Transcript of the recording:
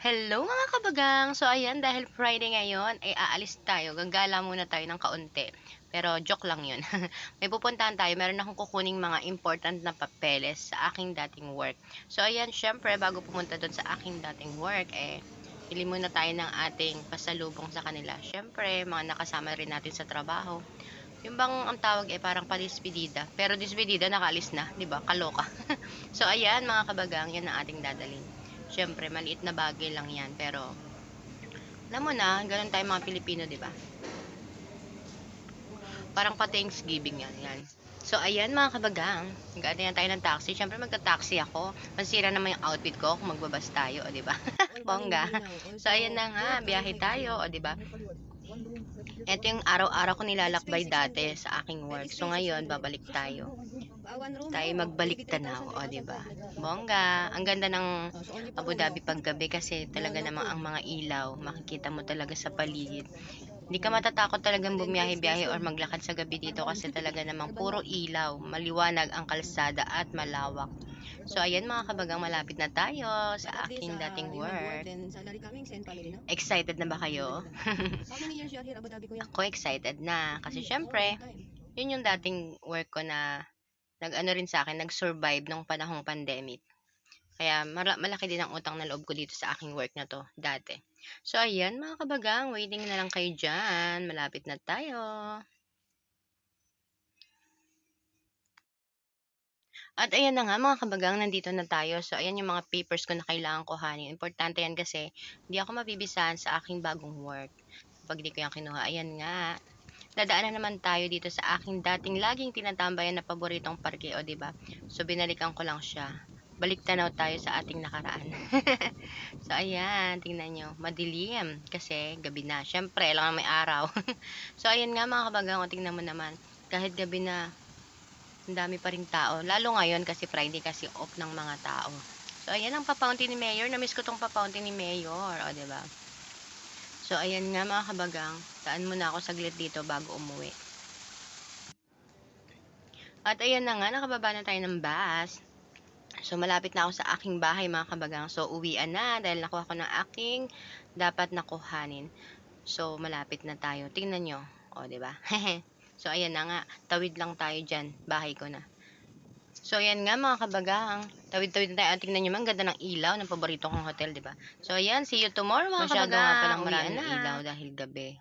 Hello mga kabagang! So ayan, dahil Friday ngayon, ay aalis tayo. Gagala muna tayo ng kaunti. Pero joke lang yun. May pupuntahan tayo. Meron akong kukuning mga important na papeles sa aking dating work. So ayan, syempre, bago pumunta doon sa aking dating work, bili muna tayo ng ating pasalubong sa kanila. Syempre, mga nakasama rin natin sa trabaho. Yung bang ang tawag parang padispedida. Pero dispedida, nakaalis na. 'Di ba? Kaloka. So ayan mga kabagang, yan ang ating dadalhin. Siyempre, maliit na bagay lang yan. Pero, alam mo na, ganun tayo mga Pilipino, di ba? Parang pa Thanksgiving yan. Yan. So, ayan mga kabagang. Nag-aantay na tayo ng taxi. Siyempre, magta-taxi ako. Masira naman yung outfit ko kung magbabas tayo, o di ba? Bongga. So, ayan na nga. Biyahe tayo, o di ba? Ito yung araw-araw ko nilalakbay dati sa aking work. So, ngayon, babalik tayo. Tayo magbalik tanaw, o di ba? Bongga. Ang ganda ng Abu Dhabi paggabi kasi talaga namang ang mga ilaw, makikita mo talaga sa paligid. Hindi ka matatakot talagang bumiyahe-biyahe or maglakad sa gabi dito kasi talaga namang puro ilaw, maliwanag ang kalsada at malawak. So ayan mga kabagang, malapit na tayo sa aking dating work. Excited na ba kayo? Ako excited na kasi syempre, yun yung dating work ko na nag-ano rin sa akin, nag-survive nung panahong pandemic. Kaya malaki din ang utang na loob ko dito sa aking work na 'to dati. So ayan mga kabagang, waiting na lang kayo diyan, malapit na tayo. At ayan na nga mga kabagang, nandito na tayo. So ayan yung mga papers ko na kailangan kuhanin. Importante yan kasi hindi ako mabibisahan sa aking bagong work kapag di ko yan kinuha. Ayan nga. Dadaan na naman tayo dito sa aking dating laging tinatambayan na paboritong parke, o 'di ba? So binalikan ko lang siya. Balik tanaw tayo sa ating nakaraan. So ayan, tingnan nyo, madilim kasi gabi na. Syempre, kailangan may araw. So ayan nga mga kabagang, o tingnan mo naman, kahit gabi na, ang dami pa ring tao. Lalo ngayon kasi Friday kasi off ng mga tao. So ayan ang papaunti ni Mayor. Na-miss ko tong papaunti ni Mayor, o 'di ba? So ayan nga mga kabagang, daan muna ako saglit dito bago umuwi. At ayan na nga, nakababa na tayo ng bus. So malapit na ako sa aking bahay mga kabagang. So uwian na dahil nakuha ko ng aking dapat nakuhanin. So malapit na tayo. Tingnan nyo. O, di ba? So ayan na nga, tawid lang tayo diyan. Bahay ko na. So ayan nga mga kabagang, tawid-tawid na tayo. Tingnan nyo man, ganda ng ilaw ng paborito kong hotel, di ba? So ayan, see you tomorrow mga kabagang. Masyado nga palang maraming ilaw dahil gabi.